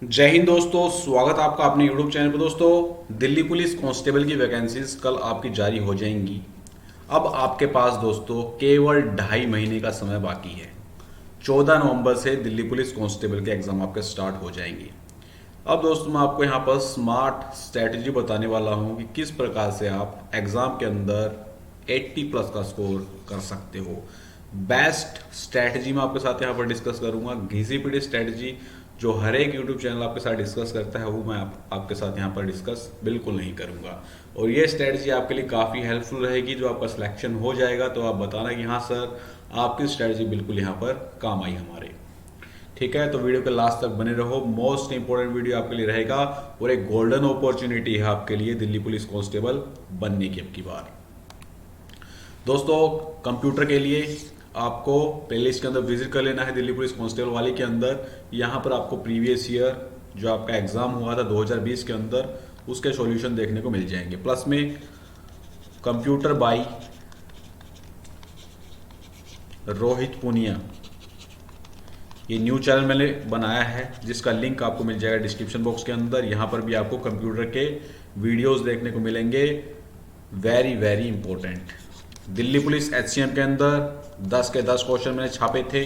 जय हिंद दोस्तों, स्वागत है आपका अपने यूट्यूब चैनल पर। दोस्तों, दिल्ली पुलिस कांस्टेबल की वैकेंसीज कल आपकी जारी हो जाएंगी। अब आपके पास दोस्तों केवल 2.5 महीने का समय बाकी है। 14 नवंबर से दिल्ली पुलिस कांस्टेबल के एग्जाम आपके स्टार्ट हो जाएंगे। अब दोस्तों मैं आपको यहाँ पर स्मार्ट स्ट्रैटेजी बताने वाला हूँ कि किस प्रकार से आप एग्जाम के अंदर 80+ का स्कोर कर सकते हो। बेस्ट स्ट्रैटेजी मैं आपके साथ यहाँ पर डिस्कस करूंगा। घिसी पिटी स्ट्रैटेजी जो हर एक यूट्यूब चैनल आपके साथ डिस्कस करता है वो मैं आपके साथ यहाँ पर डिस्कस बिल्कुल नहीं करूंगा। और ये स्ट्रैटेजी आपके लिए काफ़ी हेल्पफुल रहेगी। जो आपका सिलेक्शन हो जाएगा तो आप बताना कि हाँ सर, आपकी स्ट्रैटेजी बिल्कुल यहाँ पर काम आई हमारे। ठीक है, तो वीडियो के लास्ट तक बने रहो। मोस्ट इंपोर्टेंट वीडियो आपके लिए रहेगा और एक गोल्डन अपॉर्चुनिटी है आपके लिए दिल्ली पुलिस कांस्टेबल बनने की अब की बार। दोस्तों, कंप्यूटर के लिए आपको प्लेलिस्ट के अंदर विजिट कर लेना है दिल्ली पुलिस कांस्टेबल वाले के अंदर। यहाँ पर आपको प्रीवियस ईयर जो आपका एग्जाम हुआ था 2020 के अंदर उसके सॉल्यूशन देखने को मिल जाएंगे। प्लस में कंप्यूटर बाई रोहित पुनिया, ये न्यू चैनल मैंने बनाया है जिसका लिंक आपको मिल जाएगा डिस्क्रिप्शन बॉक्स के अंदर। यहाँ पर भी आपको कंप्यूटर के वीडियोस देखने को मिलेंगे। Very very important. Delhi police HCM के अंदर 10 के 10 क्वेश्चन मैंने छापे थे।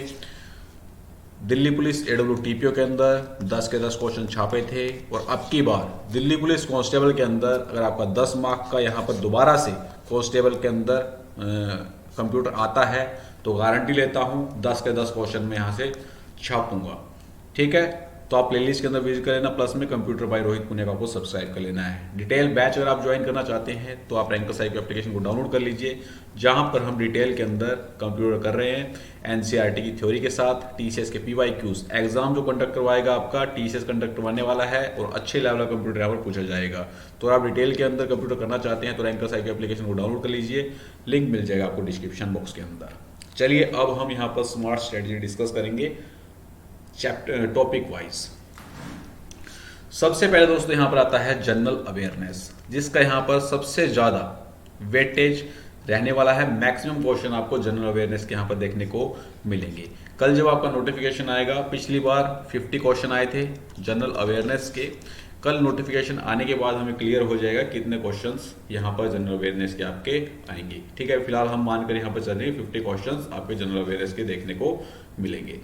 दिल्ली पुलिस एडब्ल्यूटीपीओ के अंदर 10 के 10 क्वेश्चन छापे थे। और अब की बार दिल्ली पुलिस कांस्टेबल के अंदर अगर आपका 10 मार्क का यहाँ पर दोबारा से कांस्टेबल के अंदर कंप्यूटर आता है तो गारंटी लेता हूँ 10 के 10 क्वेश्चन में यहाँ से छापूंगा। ठीक है, तो आप प्लेलिस्ट के अंदर विजिट कर लेना। प्लस में कंप्यूटर बाय रोहित पुणे का आपको सब्सक्राइब कर लेना है। डिटेल बैच अगर आप ज्वाइन करना चाहते हैं तो आप रैंकर साइको एप्लीकेशन को डाउनलोड कर लीजिए, जहां पर हम डिटेल के अंदर कंप्यूटर कर रहे हैं एनसीईआरटी की थ्योरी के साथ। टीसीएस के पीवाईक्यूज एग्जाम जो कंडक्ट करवाएगा आपका टीसीएस कंडक्ट करवाने वाला है और अच्छे लेवल का कंप्यूटर यहाँ पर पूछा जाएगा। तो आप डिटेल के अंदर कंप्यूटर करना चाहते हैं तो रैंकर साइको एप्लीकेशन को डाउनलोड कर लीजिए, लिंक मिल जाएगा आपको डिस्क्रिप्शन बॉक्स के अंदर। चलिए अब हम यहाँ पर स्मार्ट स्ट्रेटजी डिस्कस करेंगे चैप्टर टॉपिक वाइज। सबसे पहले दोस्तों यहां पर आता है जनरल अवेयरनेस, जिसका यहां पर सबसे ज्यादा वेटेज रहने वाला है। मैक्सिमम क्वेश्चन आपको जनरल अवेयरनेस के यहां पर देखने को मिलेंगे। कल जब आपका नोटिफिकेशन आएगा, पिछली बार 50 क्वेश्चन आए थे जनरल अवेयरनेस के। कल नोटिफिकेशन आने के बाद हमें क्लियर हो जाएगा कितने क्वेश्चंस यहां पर जनरल अवेयरनेस के आपके आएंगे। ठीक है, फिलहाल हम मानकर यहां पर चल रहे हैं 50 क्वेश्चंस आपके जनरल अवेयरनेस के देखने को मिलेंगे।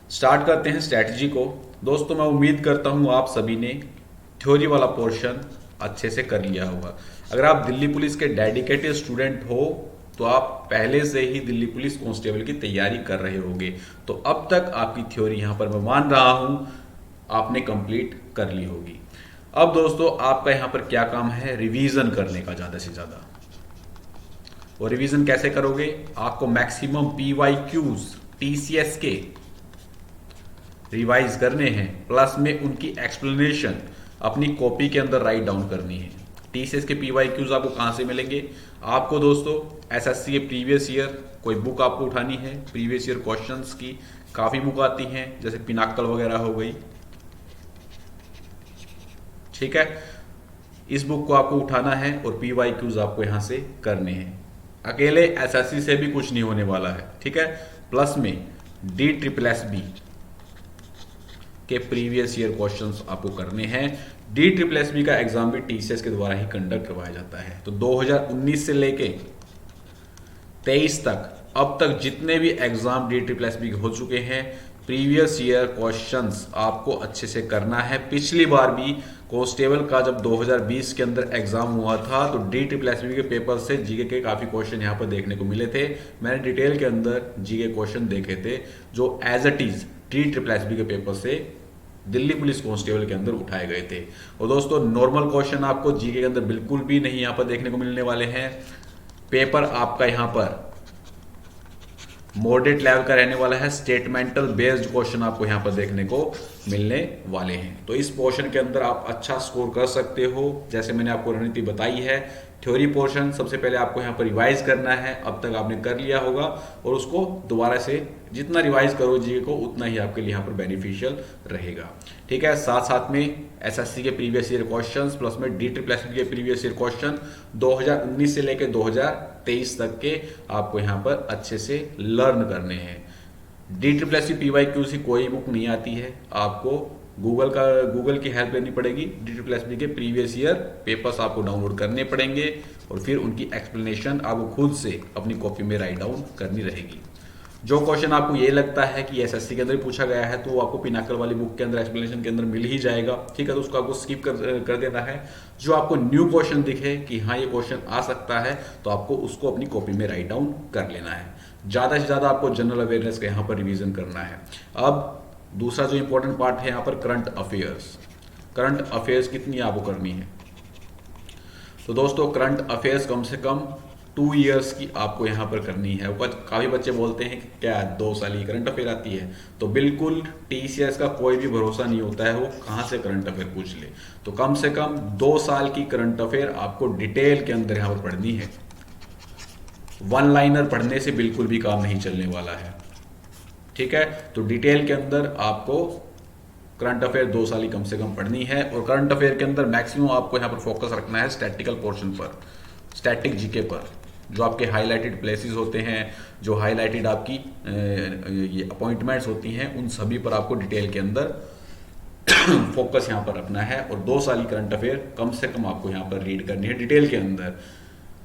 स्टार्ट करते हैं स्ट्रैटेजी को। दोस्तों मैं उम्मीद करता हूं आप सभी ने थ्योरी वाला पोर्शन अच्छे से कर लिया होगा। अगर आप दिल्ली पुलिस के डेडिकेटेड स्टूडेंट हो तो आप पहले से ही दिल्ली पुलिस कांस्टेबल की तैयारी कर रहे होंगे। तो अब तक आपकी थ्योरी यहां पर मैं मान रहा हूं आपने कंप्लीट कर ली होगी। अब दोस्तों आपका यहां पर क्या काम है, रिवीजन करने का ज्यादा से ज्यादा। और रिवीजन कैसे करोगे, आपको मैक्सिमम पीवाईक्यूज टीसीएस के रिवाइज करने हैं, प्लस में उनकी एक्सप्लेनेशन अपनी कॉपी के अंदर राइट डाउन करनी है। टीसीएस के पीवाईक्यूज आपको कहां से मिलेंगे, आपको दोस्तों एसएससी के प्रीवियस ईयर कोई बुक आपको उठानी है। प्रीवियस ईयर क्वेश्चंस की काफी बुक आती हैं, जैसे पिनाकल वगैरह हो गई। ठीक है, इस बुक को आपको उठाना है और पीवाईक्यूज आपको यहां से करने हैं। अकेले एसएससी से भी कुछ नहीं होने वाला है। ठीक है, प्लस में DSSB के प्रीवियस ईयर क्वेश्चंस आपको करने हैं। DSSB का एग्जाम भी टीसीएस के द्वारा ही कंडक्ट करवाया जाता है। तो 2019 से लेके 23 तक अब तक जितने भी एग्जाम DSSB के हो चुके हैं, प्रीवियस ईयर क्वेश्चंस आपको अच्छे से करना है। पिछली बार भी कांस्टेबल का जब 2020 के अंदर एग्जाम हुआ था तो DSSB के पेपर से जीके के काफी क्वेश्चन यहां पर देखने को मिले थे। मैंने डिटेल के अंदर जीके क्वेश्चन देखे थे जो एज इट इज DSSB के पेपर से दिल्ली पुलिस कांस्टेबल के अंदर उठाए गए थे। और दोस्तों नॉर्मल क्वेश्चन आपको जीके के अंदर बिल्कुल भी नहीं यहां पर देखने को मिलने वाले हैं। पेपर आपका यहां पर मॉडरेट लेवल का रहने वाला है। स्टेटमेंटल बेस्ड क्वेश्चन आपको यहां पर देखने को मिलने वाले हैं। तो इस पोर्शन के अंदर आप अच्छा स्कोर कर सकते हो। जैसे मैंने आपको रणनीति बताई है, थ्योरी पोर्शन सबसे पहले आपको यहां पर रिवाइज करना है। अब तक आपने कर लिया होगा और उसको दोबारा से जितना रिवाइज करो जीके को उतना ही आपके लिए यहां पर बेनिफिशियल रहेगा। ठीक है, साथ साथ में एसएससी के प्रीवियस ईयर क्वेश्चंस प्लस में DSSB के प्रीवियस ईयर क्वेश्चन 2019 से लेकर 2023 तक के आपको यहां पर अच्छे से लर्न करने हैं। DSSB PYQ की कोई बुक नहीं आती है, आपको गूगल की हेल्प लेनी पड़ेगी। DSSB के प्रीवियस ईयर पेपर्स आपको डाउनलोड करने पड़ेंगे और फिर उनकी एक्सप्लेनेशन आपको खुद से अपनी कॉपी में राइट डाउन करनी रहेगी। जो क्वेश्चन आपको ये लगता है कि एसएससी के अंदर ही पूछा गया है तो वो आपको पिनाकल वाली बुक के अंदर एक्सप्लेनेशन के अंदर मिल ही जाएगा, ठीक है, तो उसको आपको स्किप कर देना है। जो आपको न्यू क्वेश्चन दिखे कि हाँ ये क्वेश्चन आ सकता है तो आपको उसको अपनी कॉपी में राइट डाउन कर लेना है। ज़्यादा से ज़्यादा आपको जनरल अवेयरनेस का यहाँ पर रिविजन करना है। अब दूसरा जो इंपॉर्टेंट पार्ट है यहाँ पर करंट अफेयर्स। करंट अफेयर्स कितनी आपको करनी है? तो दोस्तों करंट अफेयर्स कम से कम 2 इयर्स की आपको यहाँ पर करनी है। काफ़ी बच्चे बोलते हैं कि क्या 2 साल की करंट अफेयर आती है, तो बिल्कुल TCS का कोई भी भरोसा नहीं होता है वो कहाँ से करंट अफेयर पूछ ले। तो कम से कम 2 साल की करंट अफेयर आपको डिटेल के अंदर यहाँ पर पढ़नी है। वन लाइनर पढ़ने से बिल्कुल भी काम नहीं चलने वाला है, ठीक है। तो डिटेल के अंदर आपको करंट अफेयर 2 साल की कम से कम पढ़नी है। और करंट अफेयर के अंदर मैक्सिमम आपको यहाँ पर फोकस रखना है स्टैटिकल पोर्शन पर, स्टैटिक जीके पर। जो आपके हाईलाइटेड प्लेसेस होते हैं, जो हाईलाइटेड आपकी ये अपॉइंटमेंट्स होती हैं, उन सभी पर आपको डिटेल के अंदर फोकस यहाँ पर रखना है। और 2 साल की करंट अफेयर कम से कम आपको यहाँ पर रीड करनी है डिटेल के अंदर।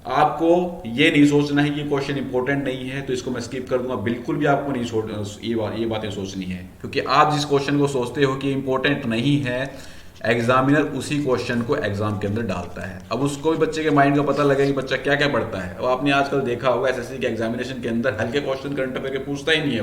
आपको ये नहीं सोचना है कि क्वेश्चन इंपॉर्टेंट नहीं है तो इसको मैं स्किप कर दूंगा, बिल्कुल भी आपको नहीं ये बातें सोचनी है। क्योंकि आप जिस क्वेश्चन को सोचते हो कि इंपॉर्टेंट नहीं है, एग्जामिनर उसी क्वेश्चन को एग्जाम के अंदर डालता है। अब उसको भी बच्चे के माइंड का पता लगे कि बच्चा क्या क्या पढ़ता है। अब आपने आजकल देखा होगा एसएससी के एग्जामिनेशन के अंदर हल्के क्वेश्चन करंट अफेयर के पूछता ही नहीं है,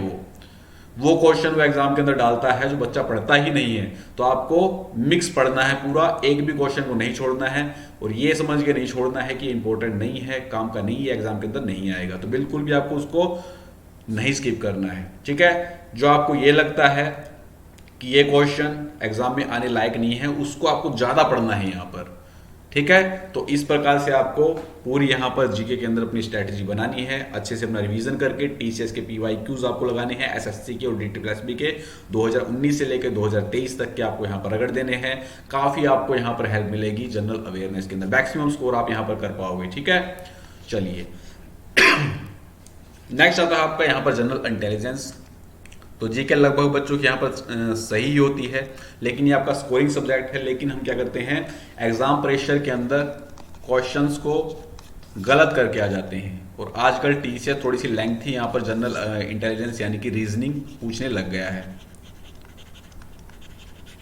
वो क्वेश्चन वो एग्जाम के अंदर डालता है जो बच्चा पढ़ता ही नहीं है। तो आपको मिक्स पढ़ना है पूरा, एक भी क्वेश्चन को नहीं छोड़ना है और ये समझ के नहीं छोड़ना है कि इंपॉर्टेंट नहीं है, काम का नहीं है, एग्जाम के अंदर नहीं आएगा। तो बिल्कुल भी आपको उसको नहीं स्किप करना है, ठीक है। जो आपको ये लगता है कि ये क्वेश्चन एग्जाम में आने लायक नहीं है उसको आपको ज्यादा पढ़ना है यहाँ पर, ठीक है। तो इस प्रकार से आपको पूरी यहाँ पर जीके के अंदर अपनी स्ट्रेटेजी बनानी है, अच्छे से अपना रिवीजन करके TCS के PYQs आपको लगाने हैं, SSC के और DSSB के 2019 से लेकर 2023 तक के आपको यहाँ पर रगड़ देने हैं। काफी आपको यहाँ पर हेल्प मिलेगी जनरल अवेयरनेस के अंदर, मैक्सिमम स्कोर आप यहाँ पर कर पाओगे, ठीक है। चलिए नेक्स्ट आता है आपका यहाँ पर जनरल इंटेलिजेंस। तो जीके लगभग बच्चों की यहाँ पर सही होती है, लेकिन ये आपका स्कोरिंग सब्जेक्ट है। लेकिन हम क्या करते हैं, एग्जाम प्रेशर के अंदर क्वेश्चंस को गलत करके आ जाते हैं। और आजकल TCS थोड़ी सी लेंथी यहाँ पर जनरल इंटेलिजेंस यानी कि रीजनिंग पूछने लग गया है।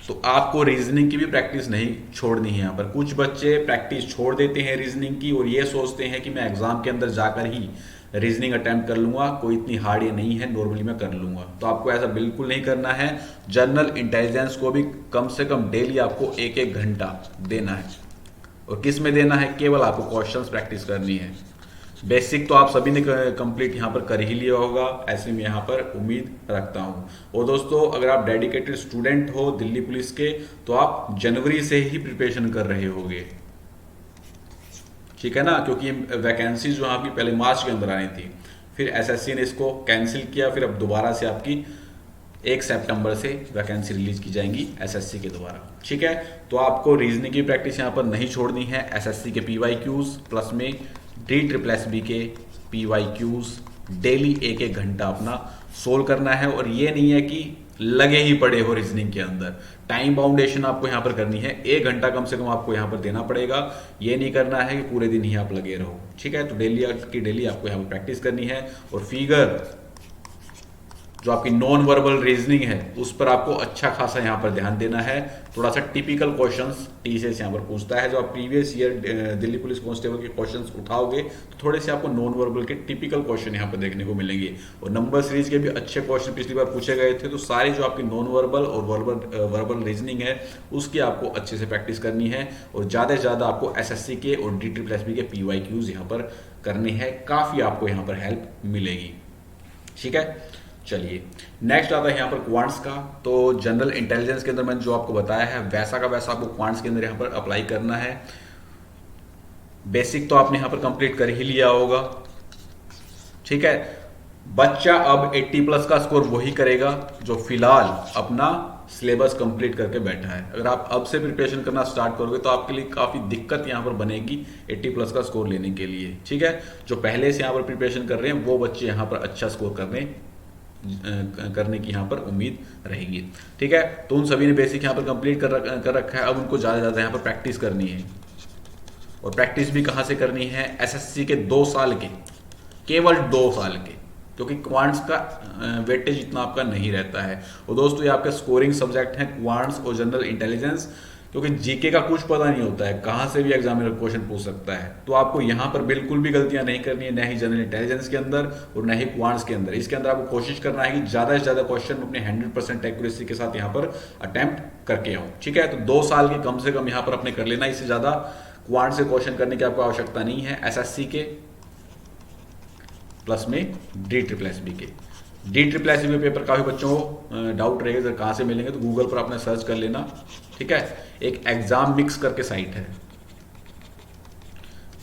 तो आपको रीजनिंग की भी प्रैक्टिस नहीं छोड़नी है। यहाँ पर कुछ बच्चे प्रैक्टिस छोड़ देते हैं रीजनिंग की और ये सोचते हैं कि मैं एग्जाम के अंदर जाकर ही रीजनिंग अटेम्प्ट कर लूंगा, कोई इतनी हार्ड ये नहीं है, नॉर्मली मैं कर लूंगा। तो आपको ऐसा बिल्कुल नहीं करना है। जनरल इंटेलिजेंस को भी कम से कम डेली आपको 1-1 घंटा देना है। और किस में देना है? केवल आपको क्वेश्चंस प्रैक्टिस करनी है। बेसिक तो आप सभी ने कंप्लीट यहाँ पर कर ही लिया होगा, ऐसे में यहाँ पर उम्मीद रखता हूँ। और दोस्तों अगर आप डेडिकेटेड स्टूडेंट हो दिल्ली पुलिस के तो आप जनवरी से ही प्रिपरेशन कर रहे होगे, ठीक है ना, क्योंकि वैकेंसीज जो आपकी पहले मार्च के अंदर आनी थी, फिर एसएससी ने इसको कैंसिल किया, फिर अब दोबारा से आपकी 1 सितंबर से वैकेंसी रिलीज की जाएंगी एसएससी के द्वारा, ठीक है। तो आपको रीजनिंग की प्रैक्टिस यहाँ पर नहीं छोड़नी है। एसएससी के PYQs प्लस में DSSB के PYQs डेली 1-1 घंटा अपना सोल्व करना है। और ये नहीं है कि लगे ही पड़े हो रीजनिंग के अंदर, टाइम बाउंडेशन आपको यहाँ पर करनी है। 1 घंटा कम से कम आपको यहाँ पर देना पड़ेगा। ये नहीं करना है कि पूरे दिन ही आप लगे रहो, ठीक है। तो डेली आपको यहाँ पर प्रैक्टिस करनी है। और फिगर जो आपकी नॉन वर्बल रीजनिंग है उस पर आपको अच्छा खासा यहाँ पर ध्यान देना है। थोड़ा सा टिपिकल क्वेश्चंस TCS यहाँ पर पूछता है। जो आप previous year Delhi police constable के क्वेश्चंस उठाओगे तो थोड़े से आपको नॉन वर्बल के टिपिकल क्वेश्चन यहाँ पर देखने को मिलेंगे। और नंबर सीरीज के भी अच्छे क्वेश्चन पिछली बार पूछे गए थे। तो सारी जो आपकी नॉन वर्बल और वर्बल रीजनिंग है उसकी आपको अच्छे से प्रैक्टिस करनी है। और ज़्यादा से ज़्यादा आपको SSC के और DSSB के PYQs यहाँ पर करने हैं। काफ़ी आपको यहाँ पर हेल्प मिलेगी, ठीक है। चलिए नेक्स्ट आता है यहाँ पर क्वांट्स का। तो जनरल इंटेलिजेंस के अंदर मैंने जो आपको बताया है वैसा का वैसा आपको क्वांट्स के अंदर यहाँ पर अप्लाई करना है। बेसिक तो आपने यहाँ पर कंप्लीट कर ही लिया होगा, ठीक है। बच्चा अब 80+ का स्कोर वही करेगा जो फिलहाल अपना सिलेबस कंप्लीट करके बैठा है। अगर आप अब से प्रिपरेशन करना स्टार्ट करोगे तो आपके लिए काफी दिक्कत यहाँ पर बनेगी 80+ का स्कोर लेने के लिए, ठीक है। जो पहले से यहाँ पर प्रिपरेशन कर रहे हैं वो बच्चे यहाँ पर अच्छा स्कोर करने करने की यहाँ पर उम्मीद रहेगी। ठीक है, तो उन सभी ने बेसिक यहाँ पर कंप्लीट कर रखा है। अब उनको ज़्यादा से ज़्यादा यहाँ पर प्रैक्टिस करनी है, और प्रैक्टिस भी कहाँ से करनी है? एसएससी के 2 साल के, केवल 2 साल के, क्योंकि क्वांट्स का वेटेज इतना आपका नहीं रहता है। और दोस्तों ये आपके स्कोरिंग सब्जेक्ट हैं क्वांट्स और जनरल इंटेलिजेंस, क्योंकि जीके का कुछ पता नहीं होता है, कहाँ से भी एग्जामिनर क्वेश्चन पूछ सकता है। तो आपको यहाँ पर बिल्कुल भी गलतियां नहीं करनी है, न ही जनरल इंटेलिजेंस के अंदर और न ही क्वांट्स के अंदर। इसके अंदर आपको कोशिश करना है कि ज़्यादा से ज़्यादा क्वेश्चन अपने 100% एक्यूरेसी के साथ यहाँ पर अटेम्प्ट करके आऊँ। ठीक है, तो 2 साल के कम से कम यहाँ पर अपने कर लेना, इससे ज़्यादा क्वांट से क्वेश्चन करने की आपको आवश्यकता नहीं है। एसएससी के प्लस में DSSB के, DSSB में पेपर काफ़ी बच्चों को डाउट रहेगा सर कहाँ से मिलेंगे, तो गूगल पर आपने सर्च कर लेना। ठीक है, एक एग्जाम मिक्स करके साइट है,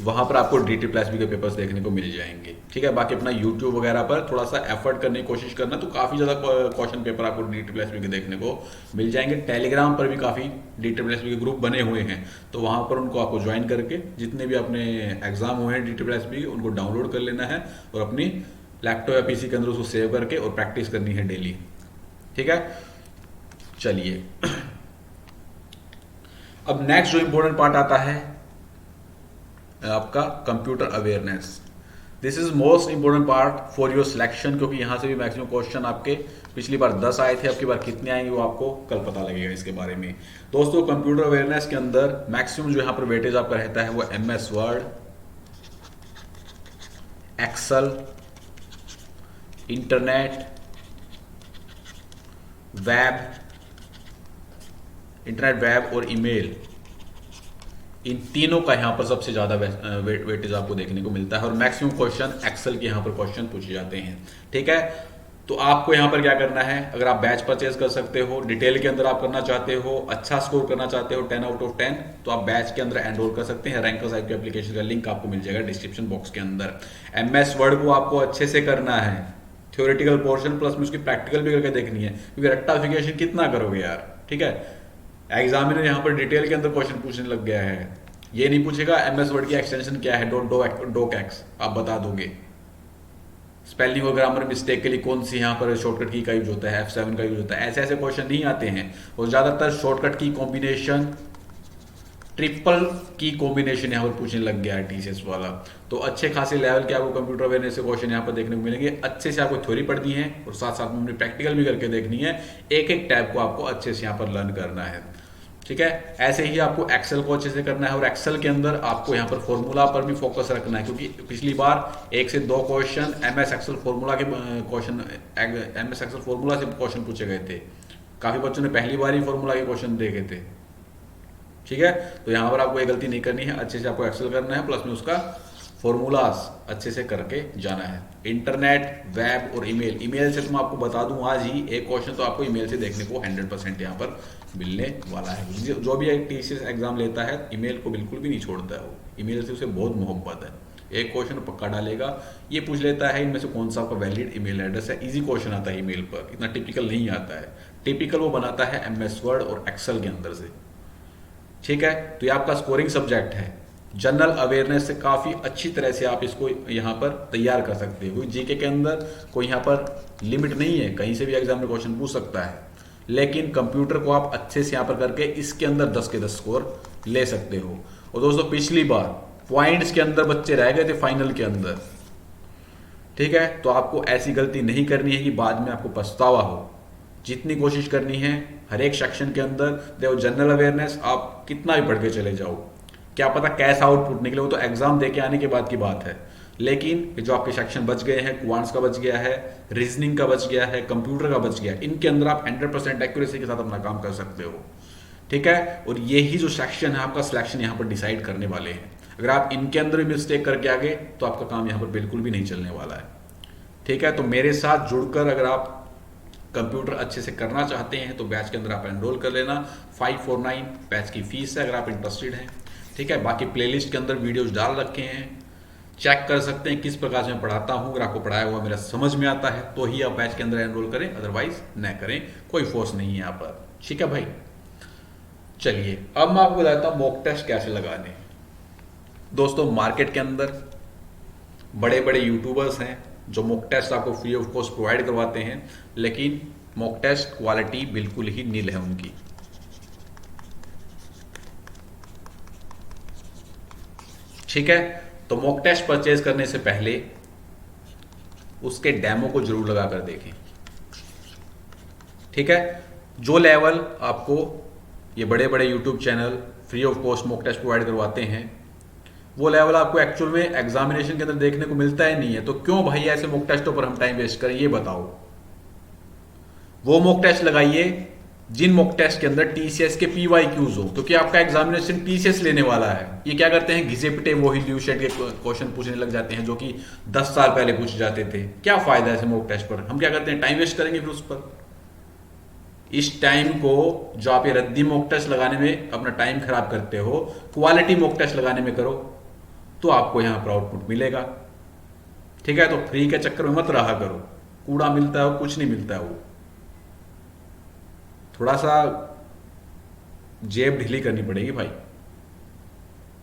वहां पर आपको DSSB के पेपर्स देखने को मिल जाएंगे। ठीक है, बाकी अपना यूट्यूब वगैरह पर थोड़ा सा एफर्ट करने की कोशिश करना, तो काफ़ी ज़्यादा क्वेश्चन पेपर आपको DSSB के देखने को मिल जाएंगे। टेलीग्राम पर भी काफ़ी DSSB के ग्रुप बने हुए हैं, तो वहां पर उनको आपको ज्वाइन करके जितने भी अपने एग्जाम हुए हैं DSSB के, उनको डाउनलोड कर लेना है और अपनी लैपटॉप या पीसी के अंदर उसको सेव करके और प्रैक्टिस करनी है डेली। ठीक है, चलिए अब नेक्स्ट जो इंपॉर्टेंट पार्ट आता है आपका computer awareness. This is most important part for your selection, क्योंकि यहां से भी मैक्सिमम क्वेश्चन आपके पिछली बार 10 आए थे, अब की बार कितने आएंगे वो आपको कल पता लगेगा इसके बारे में। दोस्तों कंप्यूटर अवेयरनेस के अंदर मैक्सिमम जो यहां पर वेटेज आपका रहता है वो MS Word, Excel, internet, web और ईमेल, इन तीनों का यहाँ पर सबसे ज्यादा वेटेज आपको देखने को मिलता है, और मैक्सिमम क्वेश्चन एक्सेल के यहाँ पर क्वेश्चन पूछे जाते हैं। ठीक है, तो आपको यहाँ पर क्या करना है, अगर आप बैच परचेज कर सकते हो, डिटेल के अंदर आप करना चाहते हो, अच्छा स्कोर करना चाहते हो 10 आउट ऑफ 10, तो आप बैच के अंदर एनरोल कर सकते हैं। रैंकर्स IQ एप्लीकेशन का लिंक आपको मिल जाएगा डिस्क्रिप्शन बॉक्स के अंदर। MS वर्ड को आपको अच्छे से करना है, थ्योरेटिकल पोर्शन प्लस में उसकी प्रैक्टिकल भी करके देखनी है, क्योंकि रट्टाफिकेशन कितना करोगे यार। ठीक है, एग्जामिनर यहाँ पर डिटेल के अंदर क्वेश्चन पूछने लग गया है, ये नहीं पूछेगा MS वर्ड की एक्सटेंशन क्या है, डॉक आप बता दोगे। स्पेलिंग और ग्रामर मिस्टेक के लिए कौन सी यहाँ पर शॉर्टकट की का यूज होता है, F7 का यूज होता है, ऐसे ऐसे क्वेश्चन नहीं आते हैं। और ज्यादातर शॉर्टकट की कॉम्बिनेशन, ट्रिपल की कॉम्बिनेशन यहाँ पर पूछने लग गया है TCS वाला। तो अच्छे खासे लेवल के आपको कंप्यूटर अवेयरनेस के क्वेश्चन यहाँ पर देखने को मिलेंगे। अच्छे से आपको थ्योरी पढ़नी है और साथ साथ में अपनी प्रैक्टिकल भी करके देखनी है, एक एक टैब को आपको अच्छे से यहाँ पर लर्न करना है। ठीक है, ऐसे ही आपको एक्सेल को अच्छे से करना है, और एक्सेल के अंदर आपको यहाँ पर फॉर्मूला पर भी फोकस रखना है, क्योंकि पिछली बार 1 से 2 क्वेश्चन MS एक्सेल फॉर्मूला के क्वेश्चन, MS एक्सेल फॉर्मूला से क्वेश्चन पूछे गए थे। काफी बच्चों ने पहली बार ही फॉर्मूला के क्वेश्चन देखे थे। ठीक है, तो यहाँ पर आपको ये गलती नहीं करनी है, अच्छे से आपको एक्सेल करना है, प्लस में उसका फॉर्मूलाज अच्छे से करके जाना है। इंटरनेट, वेब और ईमेल से तो मैं आपको बता दूं आज ही एक क्वेश्चन तो आपको ईमेल से देखने को 100% यहाँ पर मिलने वाला है। जो भी एक TCS एग्जाम लेता है ईमेल को बिल्कुल भी नहीं छोड़ता है, वो ईमेल से उसे बहुत मोहब्बत है। एक क्वेश्चन पक्का डालेगा, ये पूछ लेता है इनमें से कौन सा आपका वैलिड ईमेल एड्रेस है। इजी क्वेश्चन आता है ईमेल पर, इतना टिपिकल नहीं आता है। टिपिकल वो बनाता है MS वर्ड और एक्सेल के अंदर से। ठीक है, तो ये आपका स्कोरिंग सब्जेक्ट है। जनरल अवेयरनेस से काफी अच्छी तरह से आप इसको यहाँ पर तैयार कर सकते हो। जीके के अंदर कोई यहाँ पर लिमिट नहीं है, कहीं से भी एग्जाम में क्वेश्चन पूछ सकता है, लेकिन कंप्यूटर को आप अच्छे से यहाँ पर करके इसके अंदर 10 के 10 स्कोर ले सकते हो। और दोस्तों पिछली बार पॉइंट्स के अंदर बच्चे रह गए थे फाइनल के अंदर। ठीक है, तो आपको ऐसी गलती नहीं करनी है कि बाद में आपको पछतावा हो। जितनी कोशिश करनी है हर एक सेक्शन के अंदर देखो, जनरल अवेयरनेस आप कितना भी पढ़ के चले जाओ, क्या पता कैसा आउटपुट निकले, वो तो एग्जाम देके आने के बाद की बात है। लेकिन जो आपके सेक्शन बच गए हैं, क्वांट्स का बच गया है, रीजनिंग का बच गया है, कंप्यूटर का बच गया है, इनके अंदर आप 100% एक्यूरेसी के साथ अपना काम कर सकते हो। ठीक है, और यही जो सेक्शन है आपका सिलेक्शन यहाँ पर डिसाइड करने वाले हैं। अगर आप इनके अंदर भी मिस्टेक करके आ गए तो आपका काम यहाँ पर बिल्कुल भी नहीं चलने वाला है। ठीक है, तो मेरे साथ जुड़कर अगर आप कंप्यूटर अच्छे से करना चाहते हैं तो बैच के अंदर आप एनरोल कर लेना। 549 बैच की फीस है अगर आप इंटरेस्टेड हैं। ठीक है, बाकी प्लेलिस्ट के अंदर वीडियोस डाल रखे हैं, चेक कर सकते हैं किस प्रकार से मैं पढ़ाता हूँ। अगर आपको पढ़ाया हुआ मेरा समझ में आता है तो ही आप बैच के अंदर एनरोल करें, अदरवाइज न करें, कोई फोर्स नहीं है यहाँ पर। ठीक है भाई, चलिए अब मैं आपको बताता हूँ मॉक टेस्ट कैसे लगाने। दोस्तों मार्केट के अंदर बड़े बड़े यूट्यूबर्स हैं, जो मॉक टेस्ट आपको फ्री ऑफ कॉस्ट प्रोवाइड करवाते हैं, लेकिन मॉक टेस्ट क्वालिटी बिल्कुल ही नील है उनकी। ठीक है, तो मॉक टेस्ट परचेज करने से पहले उसके डेमो को जरूर लगा कर देखें। ठीक है, जो लेवल आपको ये बड़े बड़े YouTube channel free of cost mock test provide करवाते हैं, वो लेवल आपको एक्चुअल में एग्जामिनेशन के अंदर देखने को मिलता ही नहीं है। तो क्यों भाई ऐसे मॉक टेस्टों पर हम टाइम वेस्ट करें, ये बताओ। वो मॉक टेस्ट लगाइए जिन मॉक टेस्ट के अंदर टीसीएस के पीवाईक्यूज हो, क्योंकि आपका एग्जामिनेशन टीसीएस लेने वाला है। ये क्या करते हैं, घिसे पिटे वही ल्यूसेट के क्वेश्चन पूछने लग जाते हैं जो कि 10 साल पहले पूछे जाते थे। क्या फायदा है ऐसे मॉक टेस्ट पर, हम क्या करते हैं, टाइम वेस्ट करेंगे फिर उस पर। इस टाइम को जो आप ये रद्दी मॉक टेस्ट लगाने में अपना टाइम खराब करते हो, क्वालिटी मॉक टेस्ट लगाने में करो, तो आपको यहां पर आउटपुट मिलेगा। ठीक है, तो फ्री के चक्कर में मत रहा करो, कूड़ा मिलता है वो कुछ नहीं मिलता है। वो थोड़ा सा जेब ढीली करनी पड़ेगी भाई।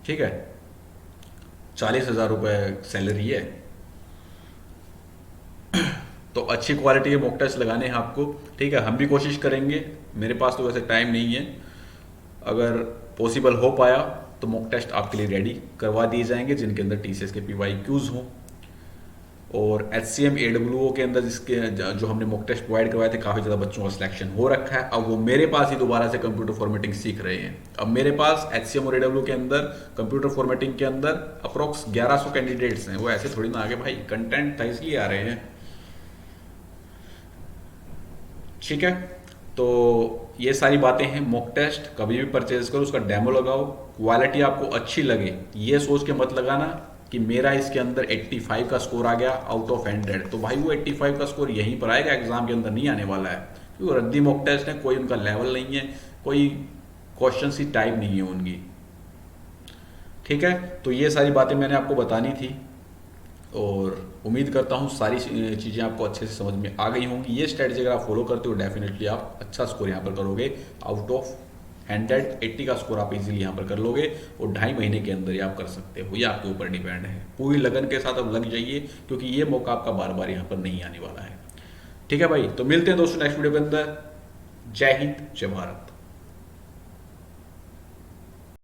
ठीक है, 40,000 रुपए सैलरी है, तो अच्छी क्वालिटी के मॉक टेस्ट लगाने हैं आपको। ठीक है, हम भी कोशिश करेंगे, मेरे पास तो वैसे टाइम नहीं है, अगर पॉसिबल हो पाया तो मॉक टेस्ट आपके लिए रेडी करवा दिए जाएंगे जिनके अंदर टीसीएस के पीवाईक्यूज हों। और एचसीएम एडब्ल्यूओ के अंदर जिसके जो हमने मॉक टेस्ट प्रोवाइड करवाए थे, काफ़ी ज़्यादा बच्चों का सिलेक्शन हो रखा है। अब वो मेरे पास ही दोबारा से कंप्यूटर फॉर्मेटिंग सीख रहे हैं। अब मेरे पास एचसीएम और एडब्ल्यू के अंदर कंप्यूटर फॉर्मेटिंग के अंदर अप्रोक्स 1100 कैंडिडेट्स हैं। वो ऐसे थोड़ी ना आगे भाई, कंटेंट था इसलिए आ रहे हैं। ठीक है, तो ये सारी बातें हैं। मॉक टेस्ट कभी भी परचेज करो, उसका डेमो लगाओ, क्वालिटी आपको अच्छी लगे, ये सोच के मत लगाना कि मेरा इसके अंदर 85 का स्कोर आ गया आउट ऑफ 100। तो भाई वो 85 का स्कोर यहीं पर आएगा, एग्जाम के अंदर नहीं आने वाला है, क्योंकि रद्दी मॉक टेस्ट है, कोई उनका लेवल नहीं है, कोई क्वेश्चन सी टाइप नहीं है उनकी। ठीक है, तो ये सारी बातें मैंने आपको बतानी थी और उम्मीद करता हूँ सारी चीज़ें आपको अच्छे से समझ में आ गई होंगी। ये स्ट्रेटजी अगर आप फॉलो करते हो, डेफिनेटली आप अच्छा स्कोर यहाँ पर करोगे। आउट ऑफ 100 80 का स्कोर आप इजीली यहाँ पर कर लोगे और 2.5 महीने के अंदर ही आप कर सकते हो। ये आपके ऊपर डिपेंड है, पूरी लगन के साथ अब लग जाइए, क्योंकि ये मौका आपका बार बार यहाँ पर नहीं आने वाला है। ठीक है भाई, तो मिलते हैं दोस्तों नेक्स्ट वीडियो के अंदर। जय हिंद, जय भारत।